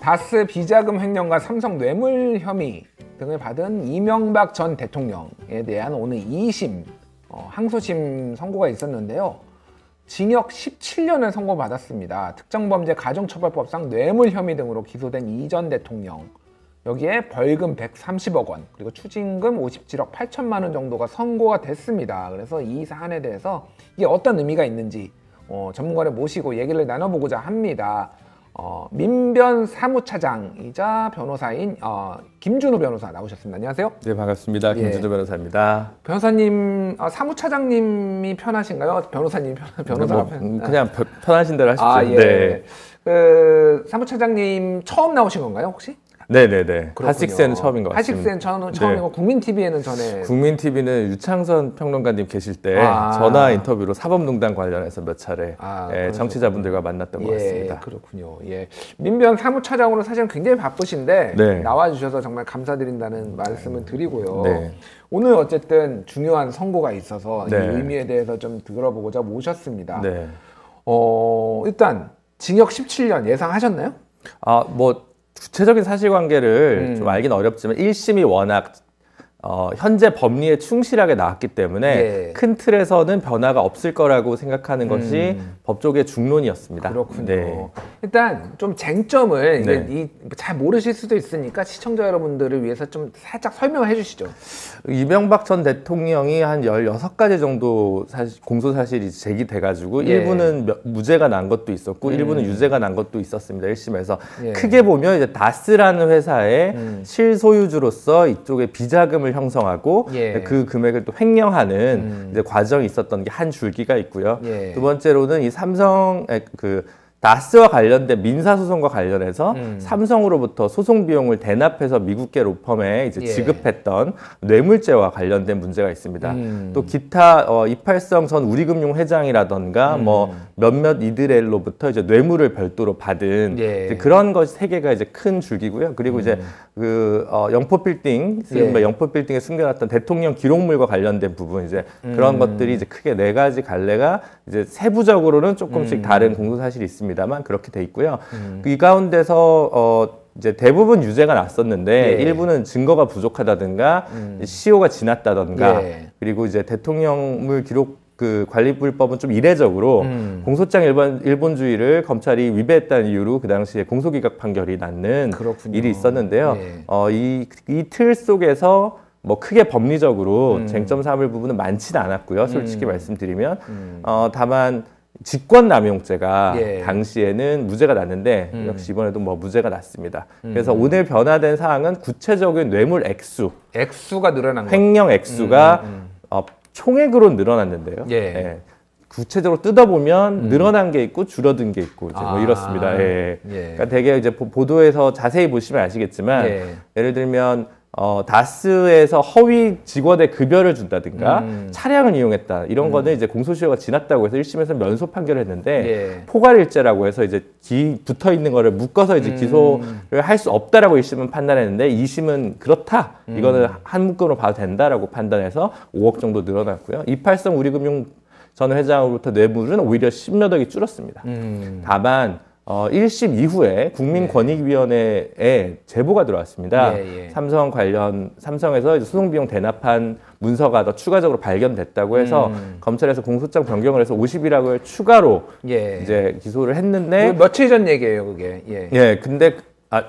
다스 비자금 횡령과 삼성 뇌물 혐의 등을 받은 이명박 전 대통령에 대한 오늘 2심 항소심 선고가 있었는데요. 징역 17년을 선고받았습니다. 특정범죄 가중처벌법상 뇌물 혐의 등으로 기소된 이 전 대통령, 여기에 벌금 130억 원 그리고 추징금 57억 8천만 원 정도가 선고가 됐습니다. 그래서 이 사안에 대해서 이게 어떤 의미가 있는지 전문가를 모시고 얘기를 나눠보고자 합니다. 민변 사무차장이자 변호사인 김준호 변호사 나오셨습니다. 안녕하세요. 네, 반갑습니다. 김준호 변호사입니다. 변호사님, 사무차장님이 편하신가요? 변호사님 변호사가 그냥 편하신 대로 하십시오. 예. 네. 그 사무차장님 처음 나오신 건가요, 혹시? 네네네. 핫식스는 처음인 것 같습니다. 핫식스는 처음이고, 네. 국민TV에는 전에. 국민TV는 유창선 평론가님 계실 때 전화 인터뷰로 사법농단 관련해서 몇 차례 정치자분들과 만났던 것 같습니다. 그렇군요. 예. 민변 사무차장으로 사실은 굉장히 바쁘신데 네. 나와주셔서 정말 감사드린다는 말씀을 드리고요. 네. 오늘 어쨌든 중요한 선고가 있어서 네. 이 의미에 대해서 좀 들어보고자 모셨습니다. 네. 일단 징역 17년 예상하셨나요? 구체적인 사실관계를 좀 알기는 어렵지만 1심이 워낙 현재 법리에 충실하게 나왔기 때문에 예. 큰 틀에서는 변화가 없을 거라고 생각하는 것이 법조계의 중론이었습니다. 그렇군요. 네. 일단 좀 쟁점을 네. 잘 모르실 수도 있으니까 시청자 여러분들을 위해서 좀 살짝 설명을 해주시죠. 이명박 전 대통령이 한 16가지 정도 공소 사실이 제기돼가지고 예. 일부는 무죄가 난 것도 있었고 일부는 유죄가 난 것도 있었습니다. 1심에서. 예. 크게 보면 이제 다스라는 회사의 실소유주로서 이쪽에 비자금을 형성하고 예. 그 금액을 또 횡령하는 이제 과정이 있었던 게 한 줄기가 있고요. 예. 두 번째로는 이 삼성의 다스와 관련된 민사소송과 관련해서 삼성으로부터 소송 비용을 대납해서 미국계 로펌에 이제 예. 지급했던 뇌물죄와 관련된 문제가 있습니다. 또 기타 이팔성 전 우리금융 회장이라던가 뭐 몇몇 이들로부터 이제 뇌물을 별도로 받은 예. 이제 그런 것 세 개가 이제 큰 줄기고요. 그리고 이제 영포빌딩, 예. 영포빌딩에 숨겨놨던 대통령 기록물과 관련된 부분 이제 그런 것들이 이제 크게 4가지 갈래가 이제 세부적으로는 조금씩 다른 공소 사실이 있습니다만 그렇게 돼 있고요. 이 가운데서 이제 대부분 유죄가 났었는데 예. 일부는 증거가 부족하다든가 시효가 지났다든가 예. 그리고 이제 대통령물 기록 관리불법은 좀 이례적으로 공소장 일본주의를 검찰이 위배했다는 이유로 그 당시에 공소기각 판결이 났는 그렇군요. 일이 있었는데요. 예. 이 틀 속에서 뭐 크게 법리적으로 쟁점 삼을 부분은 많지는 않았고요. 솔직히 말씀드리면 다만 직권남용죄가 예. 당시에는 무죄가 났는데 역시 이번에도 뭐 무죄가 났습니다. 그래서 오늘 변화된 사항은 구체적인 뇌물 액수가 늘어난 거. 횡령 액수가 총액으로 늘어났는데요. 예. 예. 구체적으로 뜯어보면 늘어난 게 있고 줄어든 게 있고 이제 뭐 이렇습니다. 예. 예. 그러니까 되게 이제 보도에서 자세히 보시면 아시겠지만 예. 예를 들면 다스에서 허위 직원의 급여를 준다든가 차량을 이용했다 이런 거는 이제 공소시효가 지났다고 해서 1심에서 면소 판결을 했는데 예. 포괄일죄라고 해서 이제 붙어 있는 거를 묶어서 이제 기소를 할 수 없다라고 1심은 판단했는데 2심은 그렇다 이거는 한 묶음으로 봐도 된다라고 판단해서 5억 정도 늘어났고요. 이팔성 우리금융 전 회장으로부터 뇌물은 오히려 10몇 억이 줄었습니다. 다만 1심 이후에 국민권익위원회에 제보가 들어왔습니다. 예. 삼성에서 이제 소송비용 대납한 문서가 더 추가적으로 발견됐다고 해서 검찰에서 공소장 변경을 해서 50일을 추가로 예. 이제 기소를 했는데 며칠 전 얘기예요, 그게. 예. 예, 근데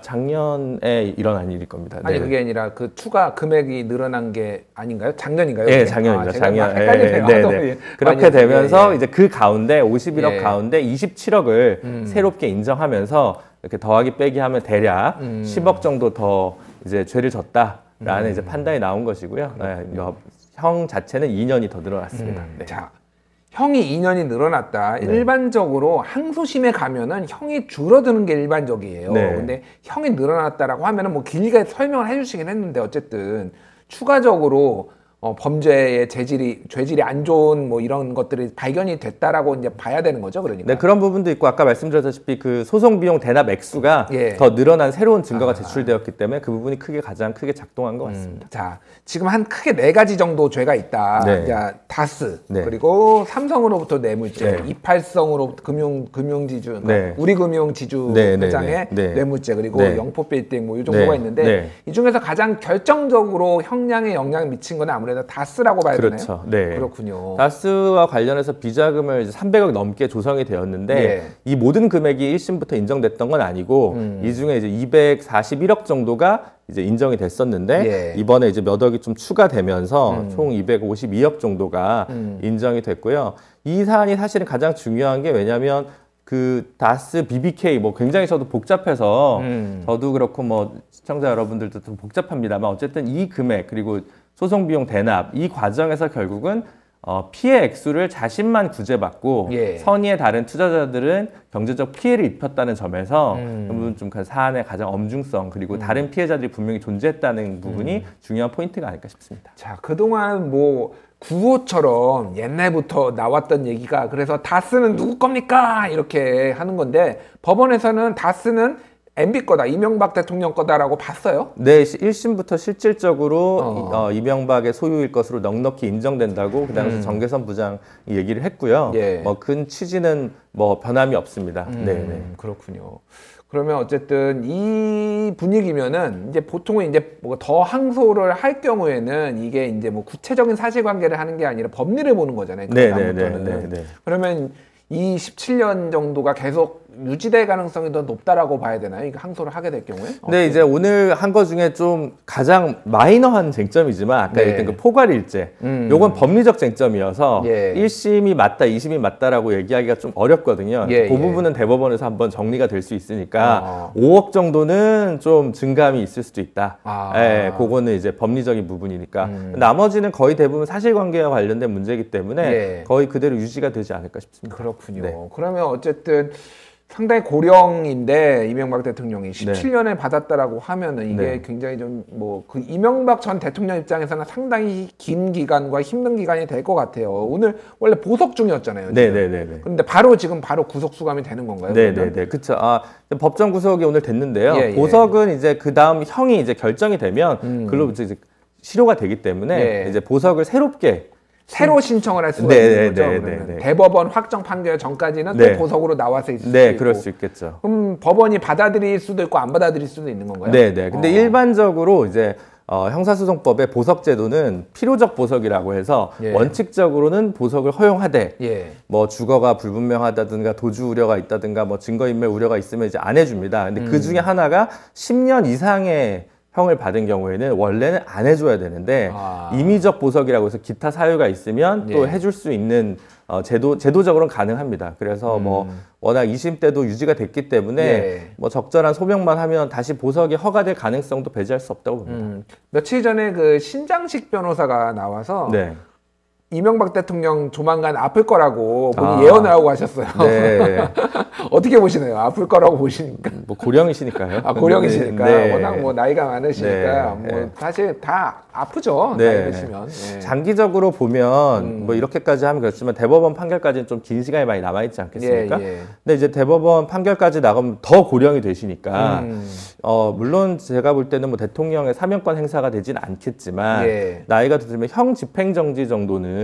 작년에 일어난 일일 겁니다. 아니 네. 그게 아니라 그 추가 금액이 늘어난 게 아닌가요? 작년인가요? 예, 작년입니다. 작년. 헷갈리네요. 네. 그렇게 되면서 이제 그 가운데 51억 예. 가운데 27억을 새롭게 인정하면서 이렇게 더하기 빼기 하면 대략 10억 정도 더 이제 죄를 졌다라는 이제 판단이 나온 것이고요. 형 자체는 2년이 더 늘어났습니다. 네. 자, 형이 2년이 늘어났다. 네. 일반적으로 항소심에 가면은 형이 줄어드는 게 일반적이에요. 네. 근데 형이 늘어났다라고 하면은 뭐 길게 설명을 해주시긴 했는데 어쨌든 추가적으로 범죄의 죄질이 안 좋은 뭐 이런 것들이 발견이 됐다라고 이제 봐야 되는 거죠, 그러니까. 네, 그런 부분도 있고 아까 말씀드렸다시피 그 소송 비용 대납 액수가 예. 더 늘어난 새로운 증거가 제출되었기 때문에 그 부분이 가장 크게 작동한 것 같습니다. 자, 지금 한 크게 4가지 정도 죄가 있다. 네. 자, 다스, 네. 그리고 삼성으로부터 뇌물죄, 네. 이팔성으로부터 금융지주, 그러니까 네. 우리금융지주 네, 네, 회장의 네. 뇌물죄, 그리고 네. 영포빌딩 뭐 이 정도가 네. 있는데 네. 이 중에서 가장 결정적으로 형량에 영향을 미친 건 아무래도 다스라고 봐야 그렇죠. 되나요? 네. 그렇군요. 다스와 관련해서 비자금을 이제 300억 넘게 조성이 되었는데 예. 이 모든 금액이 1심부터 인정됐던 건 아니고 이 중에 이제 241억 정도가 이제 인정이 됐었는데 예. 이번에 이제 몇 억이 좀 추가되면서 총 252억 정도가 인정이 됐고요. 이 사안이 사실은 가장 중요한 게 왜냐하면 그 다스, BBK 뭐 굉장히 저도 복잡해서 저도 그렇고 뭐 시청자 여러분들도 좀 복잡합니다만 어쨌든 이 금액 그리고 소송 비용 대납 이 과정에서 결국은 피해 액수를 자신만 구제받고 예. 선의의 다른 투자자들은 경제적 피해를 입혔다는 점에서 좀 그 사안의 가장 엄중성 그리고 다른 피해자들이 분명히 존재했다는 부분이 중요한 포인트가 아닐까 싶습니다. 자, 그동안 뭐 구호처럼 옛날부터 나왔던 얘기가 그래서 다스는 누구 겁니까? 이렇게 하는 건데 법원에서는 다스는 MB 거다, 이명박 대통령 거다라고 봤어요? 네, 1심부터 실질적으로 이명박의 소유일 것으로 넉넉히 인정된다고 그 당시 정계선 부장이 얘기를 했고요. 예. 뭐 큰 취지는 뭐 변함이 없습니다. 네. 그렇군요. 그러면 어쨌든 이 분위기면은 이제 보통은 이제 뭐 더 항소를 할 경우에는 이게 이제 뭐 구체적인 사실관계를 하는 게 아니라 법리를 보는 거잖아요. 네. 그러면 이 17년 정도가 계속 유지될 가능성이 더 높다라고 봐야 되나요? 이거 항소를 하게 될 경우에? 근데 이제 오늘 한 거 중에 좀 가장 마이너한 쟁점이지만 아까 얘기했던 그 포괄일제 요건 법리적 쟁점이어서 1심이 맞다, 2심이 맞다라고 얘기하기가 좀 어렵거든요. 그 부분은 대법원에서 한번 정리가 될 수 있으니까 5억 정도는 좀 증감이 있을 수도 있다. 예, 그거는 이제 법리적인 부분이니까 나머지는 거의 대부분 사실관계와 관련된 문제이기 때문에 거의 그대로 유지가 되지 않을까 싶습니다. 그렇군요. 네. 그러면 어쨌든 상당히 고령인데 이명박 대통령이 17년을 받았다라고 하면은 이게 굉장히 좀 뭐 그 이명박 전 대통령 입장에서는 상당히 긴 기간과 힘든 기간이 될 것 같아요. 오늘 원래 보석 중이었잖아요. 네네네. 그런데 바로 구속 수감이 되는 건가요? 네네네. 그렇죠. 법정 구속이 오늘 됐는데요. 보석은 이제 그 다음 형이 이제 결정이 되면 그걸로 이제 실효가 되기 때문에 이제 보석을 새로 신청을 할 수가 있는 거죠. 대법원 확정 판결 전까지는 또 보석으로 나와서 있을 수 있고. 그럴 수 있겠죠. 그럼 법원이 받아들일 수도 있고 안 받아들일 수도 있는 건가요? 네네. 근데 일반적으로 이제 형사소송법의 보석제도는 필요적 보석이라고 해서 원칙적으로는 보석을 허용하되 뭐 주거가 불분명하다든가 도주 우려가 있다든가 뭐 증거인멸 우려가 있으면 이제 안 해줍니다. 근데 그 중에 하나가 10년 이상의 형을 받은 경우에는 원래는 안 해줘야 되는데 임의적 보석이라고 해서 기타 사유가 있으면 또 해줄 수 있는 제도적으로는 가능합니다. 그래서 뭐 워낙 2심 때도 유지가 됐기 때문에 뭐 적절한 소명만 하면 다시 보석이 허가될 가능성도 배제할 수 없다고 봅니다. 며칠 전에 그 신장식 변호사가 나와서 이명박 대통령 조만간 아플 거라고 본인 예언을 하고 하셨어요. 어떻게 보시나요? 아플 거라고 보시니까? 뭐 고령이시니까요. 고령이시니까. 워낙 뭐 나이가 많으시니까 뭐 사실 다 아프죠. 나이 드시면. 장기적으로 보면 뭐 이렇게까지 하면 그렇지만 대법원 판결까지는 좀 긴 시간이 많이 남아있지 않겠습니까? 근데 이제 대법원 판결까지 나가면 더 고령이 되시니까 물론 제가 볼 때는 뭐 대통령의 사면권 행사가 되지는 않겠지만 나이가 들면 형 집행정지 정도는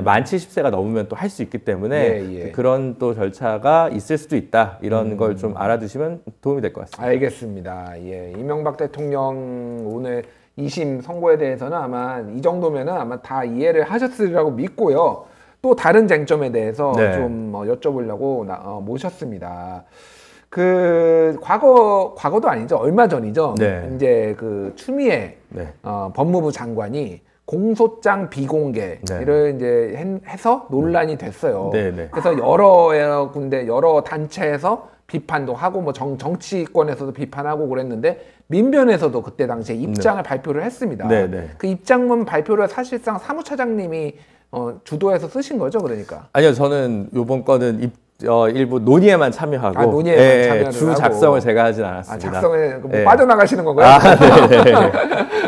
만 70세가 넘으면 또 할 수 있기 때문에 그런 또 절차가 있을 수도 있다. 이런 걸 좀 알아두시면 도움이 될 것 같습니다. 알겠습니다. 이명박 대통령 오늘 2심 선고에 대해서는 아마 이 정도면은 아마 다 이해를 하셨으리라고 믿고요. 또 다른 쟁점에 대해서 좀 여쭤보려고 모셨습니다. 그 과거도 아니죠. 얼마 전이죠. 이제 그 추미애 법무부 장관이 공소장 비공개를 이제 해서 논란이 됐어요. 그래서 여러 군데 여러 단체에서 비판도 하고 뭐 정치권에서도 비판하고 그랬는데 민변에서도 그때 당시에 입장을 발표를 했습니다. 그 입장문 발표를 사실상 사무처장님이 주도해서 쓰신 거죠, 그러니까? 아니요, 저는 이번 거는 일부 논의에만 참여하고 논의에만 참여를 주 하고. 작성을 제가 하진 않았습니다. 작성에 네. 빠져나가시는 건가요? 네.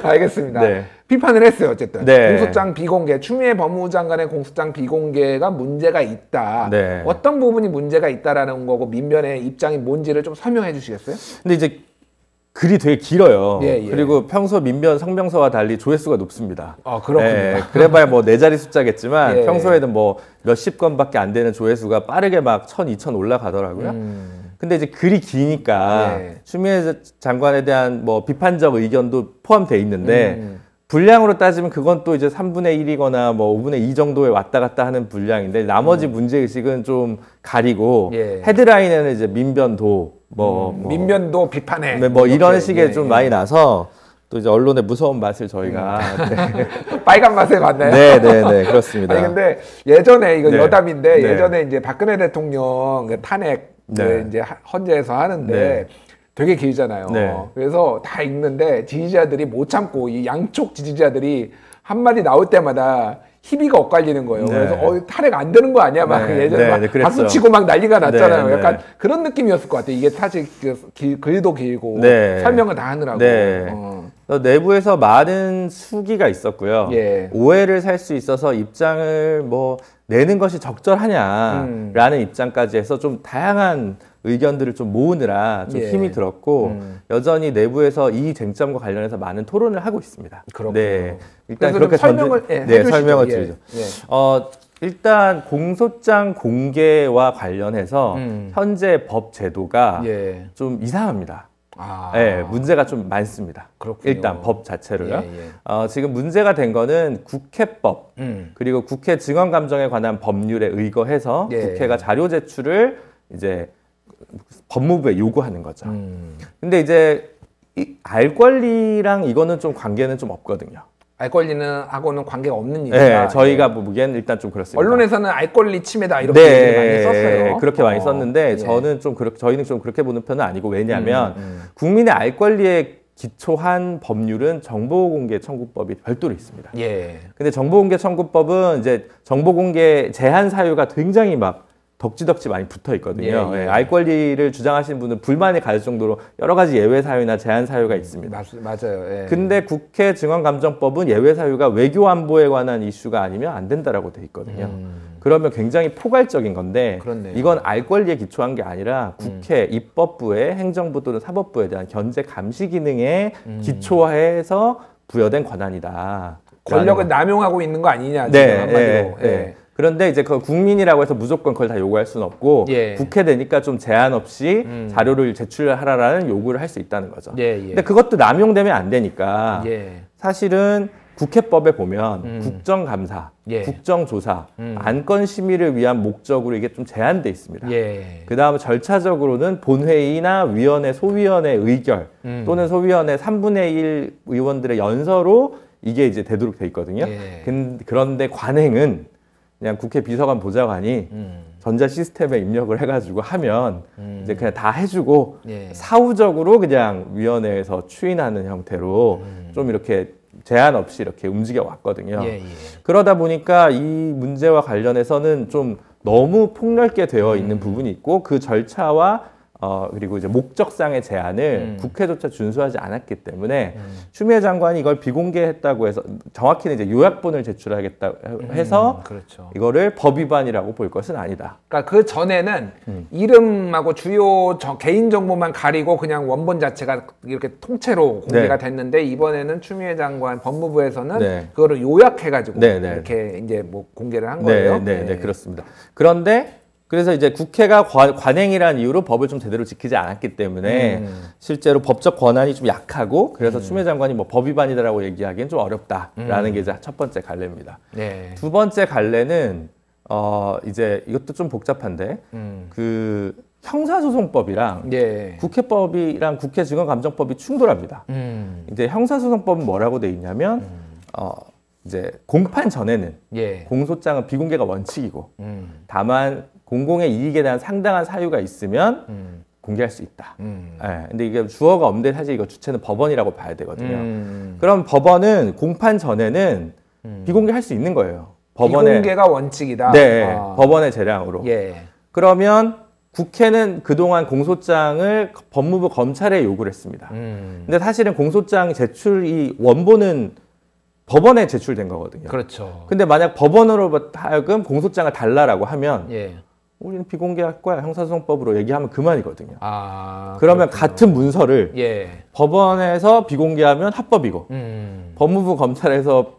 알겠습니다. 네. 비판을 했어요. 어쨌든 네. 공소장 비공개, 추미애 법무부 장관의 공소장 비공개가 문제가 있다. 네. 어떤 부분이 문제가 있다라는 거고 민변의 입장이 뭔지를 좀 설명해 주시겠어요? 근데 이제 글이 되게 길어요. 예, 예. 그리고 평소 민변 성명서와 달리 조회수가 높습니다. 그렇군요. 그래봐야 뭐 네 자리 숫자겠지만 예. 평소에는 뭐 몇십 건밖에 안 되는 조회수가 빠르게 막 1000, 2000 올라가더라고요. 근데 이제 글이 기니까 예. 추미애 장관에 대한 뭐 비판적 의견도 포함되어 있는데 분량으로 따지면 그건 또 이제 3분의 1이거나 뭐 5분의 2 정도에 왔다 갔다 하는 분량인데 나머지 문제의식은 좀 가리고 예. 헤드라인에는 이제 민변도 뭐 민변도 비판해. 뭐 이런 식의 예, 좀 예. 많이 나서 또 이제 언론의 무서운 맛을 저희가 빨간 맛에 봤나요? 네 그렇습니다. 아니 근데 예전에 이거 네. 여담인데 네. 예전에 이제 박근혜 대통령 그 탄핵 네. 이제 헌재에서 하는데 네. 되게 길잖아요. 네. 그래서 다 읽는데 지지자들이 못 참고 이 양쪽 지지자들이 한마디 나올 때마다 희비가 엇갈리는 거예요. 네. 그래서 탄핵 안 되는 거 아니야? 막 네. 예전에 네. 막 네. 그랬죠. 박수 치고 막 난리가 났잖아요. 네. 약간 그런 느낌이었을 것 같아요. 이게 사실 글도 길고 네. 설명을 다 하느라고. 네. 내부에서 많은 수기가 있었고요. 예. 오해를 살 수 있어서 입장을 뭐 내는 것이 적절하냐라는 입장까지 해서 좀 다양한 의견들을 좀 모으느라 좀 예. 힘이 들었고 여전히 내부에서 이 쟁점과 관련해서 많은 토론을 하고 있습니다. 그렇군요. 네, 일단 그래서 그렇게 좀 설명을 해주시죠. 설명을 예. 드리죠. 예. 일단 공소장 공개와 관련해서 현재 법 제도가 예. 좀 이상합니다. 아. 네, 문제가 좀 많습니다. 그렇군요. 일단 법 자체로요. 예. 지금 문제가 된 거는 국회법 그리고 국회 증언감정에 관한 법률에 의거해서 예. 국회가 자료 제출을 이제 법무부에 요구하는 거죠. 근데 이제 알 권리랑 이거는 좀 관계는 좀 없거든요. 알 권리는 하고는 관계가 없는 일이다. 네, 저희가 보기엔 일단 좀 그렇습니다. 언론에서는 알 권리 침해다 이렇게 얘기를 많이 썼어요. 그렇게 많이 썼는데 예. 저희는 좀 그렇게 보는 편은 아니고 왜냐하면 국민의 알 권리에 기초한 법률은 정보공개 청구법이 별도로 있습니다. 예. 근데 정보공개 청구법은 이제 정보공개 제한 사유가 굉장히 막 덕지덕지 많이 붙어 있거든요. 예. 알 권리를 주장하시는 분은 불만이 갈 정도로 여러 가지 예외 사유나 제한 사유가 있습니다. 맞아요. 예. 근데 국회 증언감정법은 예외 사유가 외교 안보에 관한 이슈가 아니면 안 된다라고 돼 있거든요. 그러면 굉장히 포괄적인 건데 그렇네요. 이건 알 권리에 기초한 게 아니라 국회, 입법부의 행정부 또는 사법부에 대한 견제 감시 기능에 기초해서 부여된 권한이다. 권력을 남용하고 있는 거 아니냐. 네, 지금 한마디로. 예. 그런데 이제 그 국민이라고 해서 무조건 그걸 다 요구할 수는 없고 예. 국회 되니까 좀 제한 없이 자료를 제출하라라는 요구를 할 수 있다는 거죠. 예. 근데 그것도 남용되면 안 되니까 예. 사실은 국회법에 보면 국정감사, 예. 국정조사, 안건 심의를 위한 목적으로 이게 좀 제한돼 있습니다. 예. 그 다음 절차적으로는 본회의나 위원회, 소위원회 의결 또는 소위원회 3분의 1 의원들의 연서로 이게 이제 되도록 돼 있거든요. 예. 그런데 관행은 그냥 국회 비서관 보좌관이 전자 시스템에 입력을 해가지고 하면 이제 그냥 다 해주고 예. 사후적으로 그냥 위원회에서 추인하는 형태로 좀 이렇게 제한 없이 이렇게 움직여 왔거든요. 예. 그러다 보니까 이 문제와 관련해서는 좀 너무 폭넓게 되어 있는 부분이 있고 그 절차와 그리고 이제 목적상의 제한을 국회조차 준수하지 않았기 때문에 추미애 장관이 이걸 비공개했다고 해서 정확히는 이제 요약본을 제출하겠다 해서 그렇죠. 이거를 법 위반이라고 볼 것은 아니다. 그러니까 그 전에는 이름하고 주요 개인 정보만 가리고 그냥 원본 자체가 이렇게 통째로 공개가 됐는데 이번에는 추미애 장관 법무부에서는 네. 그거를 요약해가지고 네, 네. 이렇게 이제 뭐 공개를 한 거예요. 네, 그렇습니다. 그런데 그래서 이제 국회가 관행이라는 이유로 법을 좀 제대로 지키지 않았기 때문에 실제로 법적 권한이 좀 약하고 그래서 추미애 장관이 뭐 법 위반이다라고 얘기하기엔 좀 어렵다라는 게 이제 첫 번째 갈래입니다. 네. 두 번째 갈래는 이제 이것도 좀 복잡한데 그 형사소송법이랑 예. 국회법이랑 국회 증언감정법이 충돌합니다. 이제 형사소송법은 뭐라고 돼 있냐면 이제 공판 전에는 예. 공소장은 비공개가 원칙이고 다만 공공의 이익에 대한 상당한 사유가 있으면 공개할 수 있다. 근데 이게 주어가 없는데 사실 이거 주체는 법원이라고 봐야 되거든요. 그럼 법원은 공판 전에는 비공개할 수 있는 거예요. 법원의 비공개가 원칙이다. 네, 법원의 재량으로. 예. 그러면 국회는 그동안 공소장을 법무부 검찰에 요구를 했습니다. 근데 사실은 공소장 제출이 원본은 법원에 제출된 거거든요. 그렇죠. 근데 만약 법원으로 하여금 공소장을 달라라고 하면 예. 우리는 비공개할 거야. 형사소송법으로 얘기하면 그만이거든요. 아, 그러면 그렇군요. 같은 문서를 예. 법원에서 비공개하면 합법이고 법무부 검찰에서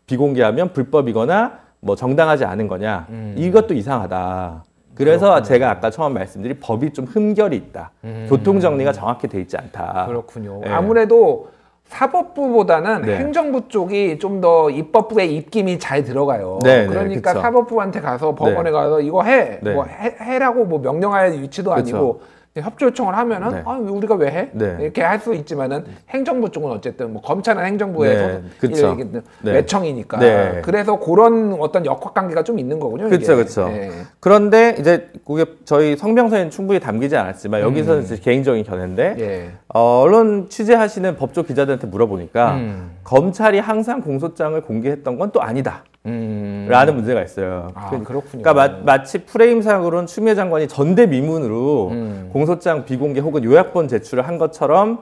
비공개하면 불법이거나 뭐 정당하지 않은 거냐. 이것도 이상하다. 그래서 그렇군요. 제가 아까 처음 말씀드린 법이 좀 흠결이 있다. 교통정리가 정확히 돼 있지 않다. 그렇군요. 예. 아무래도 사법부보다는 네. 행정부 쪽이 좀 더 입법부의 입김이 잘 들어가요. 네, 네, 그러니까 그쵸. 사법부한테 가서 법원에 네. 가서 이거 해, 네. 뭐 해라고 뭐 명령할 위치도 그쵸. 아니고 협조 요청을 하면은 네. 아, 우리가 왜 해? 네. 이렇게 할 수 있지만은 행정부 쪽은 어쨌든 뭐 검찰은 행정부의 네, 그쵸. 네. 외청이니까 네. 그래서 그런 어떤 역학관계가 좀 있는 거군요. 그렇죠, 이게. 그렇죠. 네. 그런데 이제 그게 저희 성명서에는 충분히 담기지 않았지만 여기서는 이제 개인적인 견해인데 예. 언론 취재하시는 법조 기자들한테 물어보니까 검찰이 항상 공소장을 공개했던 건 또 아니다. 라는 문제가 있어요. 아, 그렇군요. 그러니까 마치 프레임상으로는 추미애 장관이 전대미문으로 공소장 비공개 혹은 요약본 제출을 한 것처럼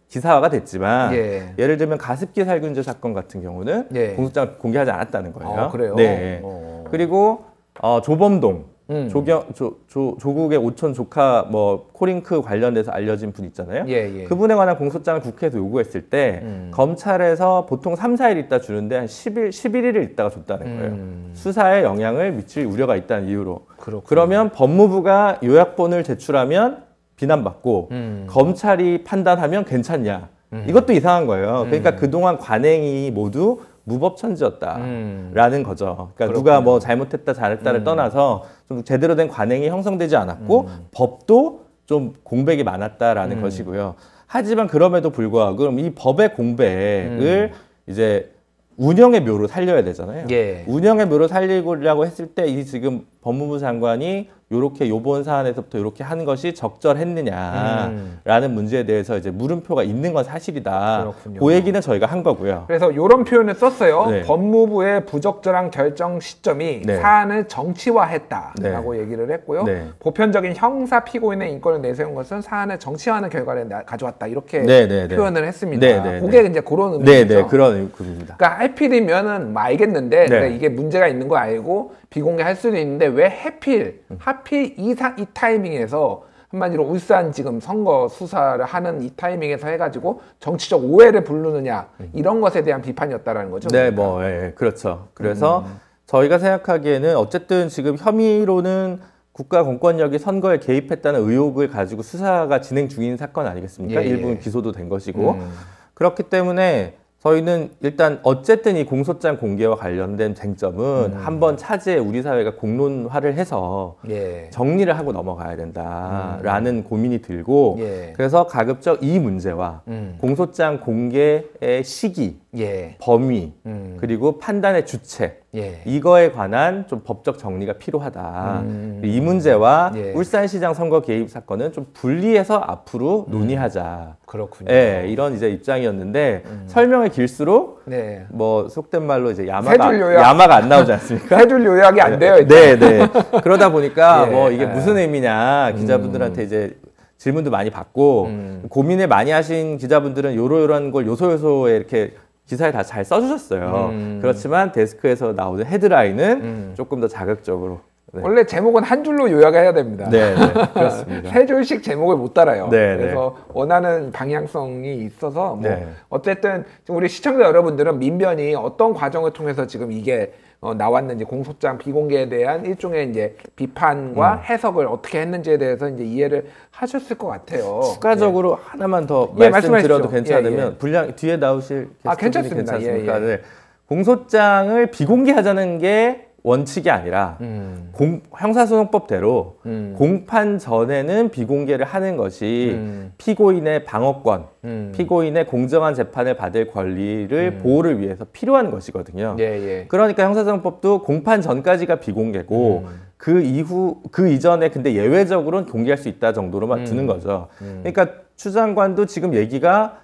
기사화가 됐지만 예. 예를 들면 가습기 살균제 사건 같은 경우는 예. 공소장을 공개하지 않았다는 거예요. 그래요? 네. 그리고 조범동 조국의 오촌 조카 뭐 코링크 관련돼서 알려진 분 있잖아요. 예, 예. 그분에 관한 공소장을 국회에서 요구했을 때 검찰에서 보통 3, 4일 있다 주는데 한 11일을 있다가 줬다는 거예요. 수사에 영향을 미칠 우려가 있다는 이유로. 그렇군요. 그러면 법무부가 요약본을 제출하면 비난받고 검찰이 판단하면 괜찮냐. 이것도 이상한 거예요. 그러니까 그동안 관행이 모두 무법천지였다라는 거죠. 그러니까 누가 뭐 잘못했다 잘했다를 떠나서 좀 제대로 된 관행이 형성되지 않았고 법도 좀 공백이 많았다라는 것이고요. 하지만 그럼에도 불구하고 그럼 이 법의 공백을 이제 운영의 묘로 살려야 되잖아요. 예. 운영의 묘로 살리려고 했을 때 이 지금 법무부 장관이 요렇게 요번 사안에서부터 이렇게 하는 것이 적절했느냐라는 문제에 대해서 이제 물음표가 있는 건 사실이다. 그렇군요. 그 얘기는 저희가 한 거고요. 그래서 이런 표현을 썼어요. 네. 법무부의 부적절한 결정 시점이 네. 사안을 정치화했다라고 얘기를 했고요. 네. 보편적인 형사 피고인의 인권을 내세운 것은 사안을 정치화하는 결과를 가져왔다. 이렇게 네, 네, 네. 표현을 했습니다. 네, 네, 그게 네. 이제 그런 의미죠. 네, 네, 그런 의미입니다. 그러니까 하필이면은 뭐 알겠는데 네. 이게 문제가 있는 거 알고 비공개할 수도 있는데 왜 하필 이 타이밍에서 한마디로 울산 지금 선거 수사를 하는 이 타이밍에서 해가지고 정치적 오해를 부르느냐 이런 것에 대한 비판이었다라는 거죠. 네, 그러니까. 뭐, 예, 그렇죠. 그래서 저희가 생각하기에는 어쨌든 지금 혐의로는 국가 공권력이 선거에 개입했다는 의혹을 가지고 수사가 진행 중인 사건 아니겠습니까? 예, 예. 일부는 기소도 된 것이고. 그렇기 때문에 저희는 일단 어쨌든 이 공소장 공개와 관련된 쟁점은 한번 차제에 우리 사회가 공론화를 해서 예. 정리를 하고 넘어가야 된다라는 고민이 들고 예. 그래서 가급적 이 문제와 공소장 공개의 시기, 예. 범위, 그리고 판단의 주체 예. 이거에 관한 좀 법적 정리가 필요하다. 이 문제와 예. 울산시장 선거 개입 사건은 좀 분리해서 앞으로 논의하자. 그렇군요. 예, 이런 이제 입장이었는데 설명이 길수록 네. 뭐 속된 말로 이제 세줄 요약. 야마가 안 나오지 않습니까? 세 줄 요약이 안 돼요. 일단. 네, 네. 그러다 보니까 예. 뭐 이게 무슨 의미냐 기자분들한테 이제 질문도 많이 받고 고민을 많이 하신 기자분들은 요런 걸 요소요소에 이렇게 기사에 다 잘 써주셨어요. 그렇지만 데스크에서 나오는 헤드라인은 조금 더 자극적으로. 네. 원래 제목은 한 줄로 요약해야 됩니다. 네, 네, 그렇습니다. 세 줄씩 제목을 못 따라요. 네, 그래서 원하는 방향성이 있어서 뭐 네. 어쨌든 지금 우리 시청자 여러분들은 민변이 어떤 과정을 통해서 지금 이게 나왔는지 공소장 비공개에 대한 일종의 이제 비판과 해석을 어떻게 했는지에 대해서 이제 이해를 하셨을 것 같아요. 추가적으로 하나만 더 예, 말씀드려도 말씀하십시오. 괜찮으면 예, 예. 분량 뒤에 나오실 게스트분이 괜찮습니다. 괜찮습니까? 예, 예. 네. 공소장을 비공개하자는 게 원칙이 아니라 형사소송법대로 공판 전에는 비공개를 하는 것이 피고인의 방어권, 피고인의 공정한 재판을 받을 권리를 보호를 위해서 필요한 것이거든요. 예, 예. 그러니까 형사소송법도 공판 전까지가 비공개고 그 이전에 근데 예외적으로는 공개할 수 있다 정도로만 두는 거죠. 그러니까 추 장관도 지금 얘기가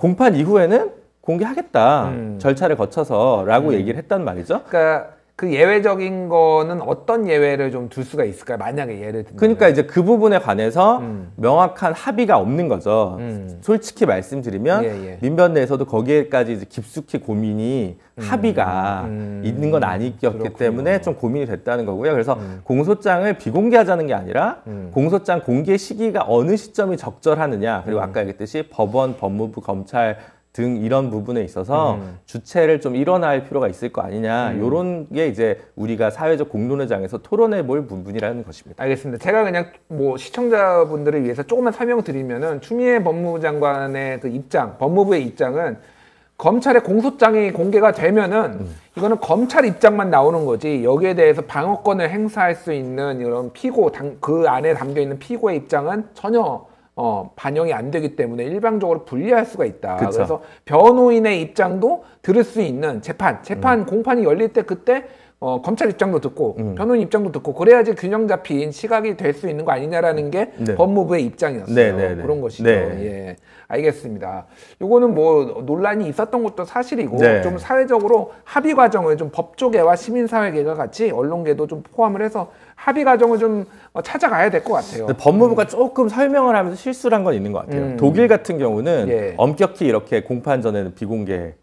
공판 이후에는 공개하겠다 절차를 거쳐서라고 얘기를 했단 말이죠. 그러니까 그 예외적인 거는 어떤 예외를 좀 둘 수가 있을까요? 만약에 예를 들면. 그러니까 이제 그 부분에 관해서 명확한 합의가 없는 거죠. 솔직히 말씀드리면 예. 민변 내에서도 거기에까지 이제 깊숙이 고민이 합의가 있는 건 아니었기 그렇군요. 때문에 좀 고민이 됐다는 거고요. 그래서 공소장을 비공개하자는 게 아니라 공소장 공개 시기가 어느 시점이 적절하느냐, 그리고 아까 얘기했듯이 법원, 법무부, 검찰 등 이런 부분에 있어서 주체를 좀 일원할 필요가 있을 거 아니냐, 이런 게 이제 우리가 사회적 공론의 장에서 토론해 볼 부분이라는 것입니다. 알겠습니다. 제가 그냥 뭐 시청자분들을 위해서 조금만 설명드리면은 추미애 법무부 장관의 그 입장, 법무부의 입장은 검찰의 공소장이 공개가 되면은 이거는 검찰 입장만 나오는 거지, 여기에 대해서 방어권을 행사할 수 있는 이런 그 안에 담겨 있는 피고의 입장은 전혀 반영이 안 되기 때문에 일방적으로 분리할 수가 있다. 그쵸. 그래서 변호인의 입장도 들을 수 있는 재판 공판이 열릴 때 그때 검찰 입장도 듣고 변호인 입장도 듣고 그래야지 균형 잡힌 시각이 될 수 있는 거 아니냐라는 게 네. 법무부의 입장이었어요. 네. 그런 것이죠. 네. 예, 알겠습니다. 요거는 뭐 논란이 있었던 것도 사실이고 네. 좀 사회적으로 합의 과정을 좀 법조계와 시민사회계가 같이 언론계도 좀 포함을 해서 합의 과정을 좀 찾아가야 될 것 같아요. 근데 법무부가 조금 설명을 하면서 실수를 한 건 있는 것 같아요. 독일 같은 경우는 예. 엄격히 이렇게 공판 전에는 비공개를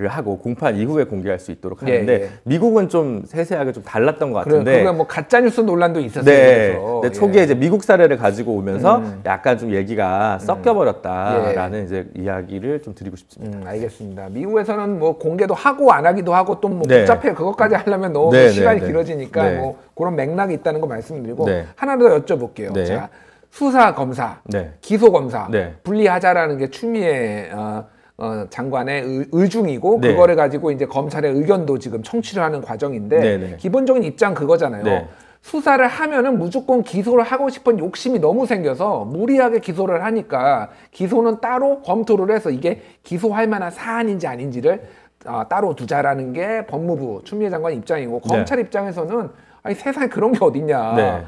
하고 공판 이후에 공개할 수 있도록 하는데 예. 미국은 좀 세세하게 좀 달랐던 것 그래, 같은데. 그게 뭐 가짜뉴스 논란도 있었어요. 네. 그래서. 근데 초기에 이제 미국 사례를 가지고 오면서 약간 좀 얘기가 예. 섞여버렸다라는 이제 이야기를 좀 드리고 싶습니다. 알겠습니다. 미국에서는 뭐 공개도 하고 안 하기도 하고 또 뭐 네. 복잡해요. 그것까지 하려면 너무 네, 시간이 네, 네. 길어지니까 네. 뭐 그런 맥락이 있다는 거 말씀드리고 네. 하나 더 여쭤볼게요. 네. 자, 수사 검사, 네. 기소 검사 네. 분리하자라는 게 추미애 장관의 의중이고 네. 그거를 가지고 이제 검찰의 의견도 지금 청취를 하는 과정인데 네, 네. 기본적인 입장 그거잖아요. 네. 수사를 하면은 무조건 기소를 하고 싶은 욕심이 너무 생겨서 무리하게 기소를 하니까 기소는 따로 검토를 해서 이게 기소할 만한 사안인지 아닌지를 따로 두자라는 게 법무부 추미애 장관 입장이고 검찰 입장에서는 아니 세상에 그런 게 어딨냐. 네.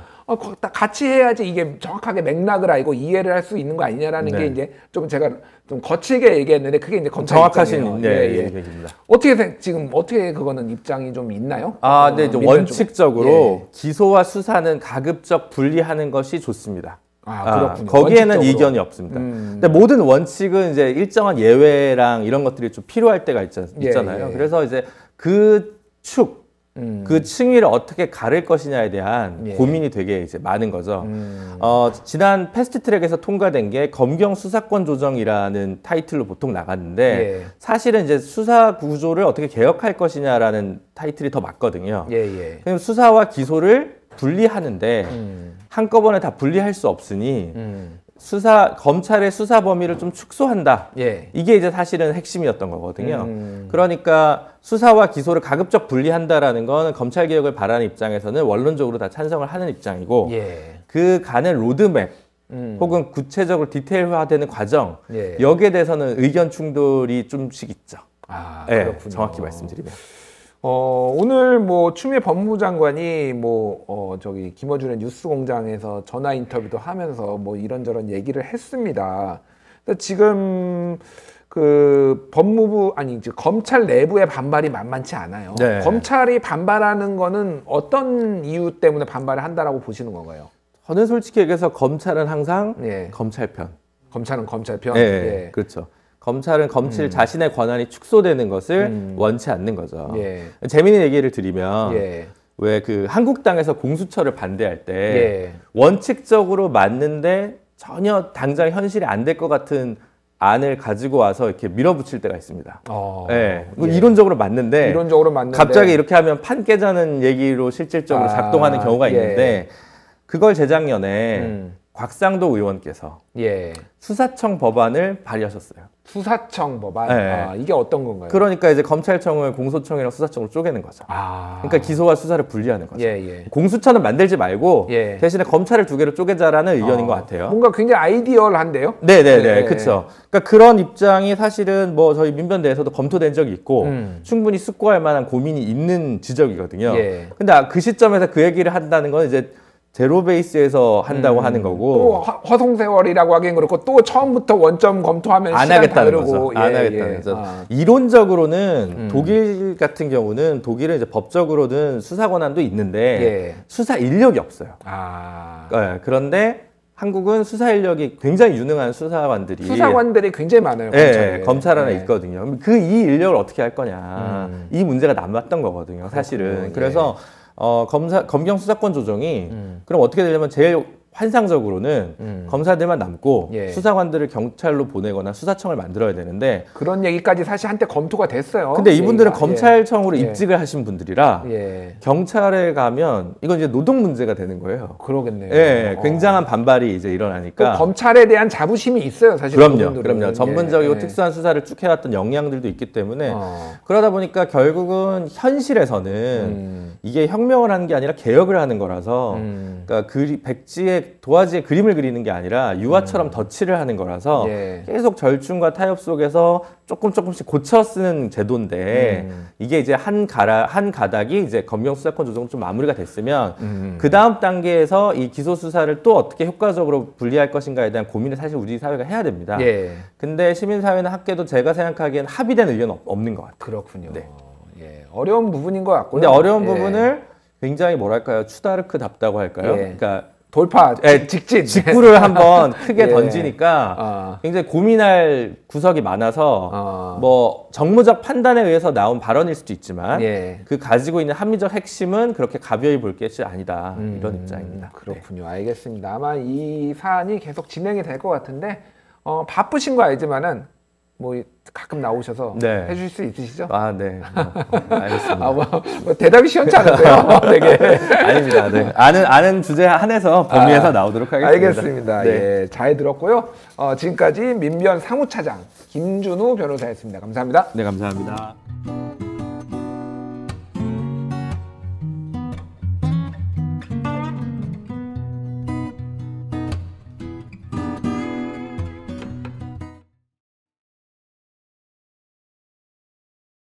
같이 해야지 이게 정확하게 맥락을 알고 이해를 할 수 있는 거 아니냐라는 네. 게 이제 좀 제가 좀 거칠게 얘기했는데 그게 이제 검찰 정확하신 입장이에요. 얘기입니다. 지금 어떻게 그거는 입장이 좀 있나요? 네, 이제 민변 원칙적으로 예. 기소와 수사는 가급적 분리하는 것이 좋습니다. 그렇군요. 거기에는 원칙적으로. 이견이 없습니다. 근데 모든 원칙은 이제 일정한 예외랑 이런 것들이 좀 필요할 때가 있잖아요. 예. 그래서 이제 그 그 층위를 어떻게 가를 것이냐에 대한 고민이 되게 이제 많은 거죠. 지난 패스트트랙에서 통과된 게 검경 수사권 조정이라는 타이틀로 보통 나갔는데 사실은 이제 수사 구조를 어떻게 개혁할 것이냐라는 타이틀이 더 맞거든요. 그럼 수사와 기소를 분리하는데 한꺼번에 다 분리할 수 없으니 검찰의 수사 범위를 좀 축소한다. 이게 이제 사실은 핵심이었던 거거든요. 그러니까 수사와 기소를 가급적 분리한다라는 건 검찰 개혁을 바라는 입장에서는 원론적으로 다 찬성을 하는 입장이고 그 간의 로드맵 혹은 구체적으로 디테일화되는 과정 여기에 대해서는 의견 충돌이 좀씩 있죠. 그렇군요. 정확히 말씀드리면. 오늘 뭐 추미애 법무부 장관이 김어준의 뉴스공장에서 전화 인터뷰도 하면서 뭐 이런저런 얘기를 했습니다. 근데 지금 그 검찰 내부의 반발이 만만치 않아요. 네. 검찰이 반발하는 거는 어떤 이유 때문에 반발을 한다라고 보시는 건가요? 저는 솔직히 얘기해서 검찰은 항상 검찰 편. 검찰은 검찰 편. 그렇죠. 검찰은 검찰 자신의 권한이 축소되는 것을 원치 않는 거죠. 재미있는 얘기를 드리면 왜 그 한국당에서 공수처를 반대할 때 원칙적으로 맞는데 전혀 당장 현실이 안 될 것 같은 안을 가지고 와서 이렇게 밀어붙일 때가 있습니다. 이론적으로 맞는데 갑자기 이렇게 하면 판 깨자는 얘기로 실질적으로 작동하는 경우가 있는데 그걸 재작년에 곽상도 의원께서 수사청 법안을 발의하셨어요. 수사청 법안? 이게 어떤 건가요? 그러니까 이제 검찰청을 공소청이랑 수사청으로 쪼개는 거죠. 그러니까 기소와 수사를 분리하는 거죠. 공수처는 만들지 말고 대신에 검찰을 두 개로 쪼개자라는 의견인 것 같아요. 뭔가 굉장히 아이디얼한데요? 네네네, 그렇죠. 그러니까 그런 입장이 사실은 뭐 저희 민변 내에서도 검토된 적이 있고 충분히 숙고할 만한 고민이 있는 지적이거든요. 근데 그 시점에서 그 얘기를 한다는 건 이제 제로 베이스에서 한다고 하는 거고 또 허송세월이라고 하긴 그렇고 또 처음부터 원점 검토하면 안 시간 하겠다는 다르고 거죠. 안 하겠다는 거죠. 아. 이론적으로는 독일 같은 경우는 독일은 이제 법적으로는 수사 권한도 있는데 수사 인력이 없어요. 네, 그런데 한국은 수사 인력이 굉장히 유능한 수사관들이 굉장히 많아요. 네, 검찰 안에 있거든요. 그 이 인력을 어떻게 할 거냐 이 문제가 남았던 거거든요. 사실은. 그래서 검경 수사권 조정이 그럼 어떻게 되냐면 제일 환상적으로는 검사들만 남고 수사관들을 경찰로 보내거나 수사청을 만들어야 되는데 그런 얘기까지 사실 한때 검토가 됐어요. 근데 이분들은 검찰청으로 입직을 하신 분들이라 경찰에 가면 이건 이제 노동 문제가 되는 거예요. 그러겠네요. 예, 굉장한 반발이 이제 일어나니까 또 검찰에 대한 자부심이 있어요, 사실. 그럼요. 전문적이고 특수한 수사를 쭉 해왔던 역량들도 있기 때문에 그러다 보니까 결국은 현실에서는 이게 혁명을 하는 게 아니라 개혁을 하는 거라서 그러니까 백지에 도화지에 그림을 그리는 게 아니라 유화처럼 덧칠을 하는 거라서 계속 절충과 타협 속에서 조금씩 고쳐 쓰는 제도인데 이게 이제 한 가닥이 이제 검경 수사권 조정 좀 마무리가 됐으면 그 다음 단계에서 이 기소 수사를 또 어떻게 효과적으로 분리할 것인가에 대한 고민을 사실 우리 사회가 해야 됩니다. 근데 시민사회는 학계도 제가 생각하기엔 합의된 의견은 없는 것 같아요. 그렇군요. 어려운 부분인 것 같고요. 근데 어려운 부분을 굉장히 뭐랄까요, 추다르크답다고 할까요? 그러니까 돌파, 직진. 직구를 한번 크게 던지니까 굉장히 고민할 구석이 많아서 뭐 정무적 판단에 의해서 나온 발언일 수도 있지만 그 가지고 있는 합리적 핵심은 그렇게 가벼이 볼 것이 아니다. 이런 입장입니다. 그렇군요. 알겠습니다. 아마 이 사안이 계속 진행이 될 것 같은데 바쁘신 거 알지만은 뭐 가끔 나오셔서 해주실 수 있으시죠? 네. 알겠습니다. 뭐 대답이 시원치 않은데요, 되게. 아닙니다. 네. 아는 주제 한해서 범위에서 나오도록 하겠습니다. 알겠습니다. 예, 잘 들었고요. 지금까지 민변 사무차장 김준우 변호사였습니다. 감사합니다. 네, 감사합니다.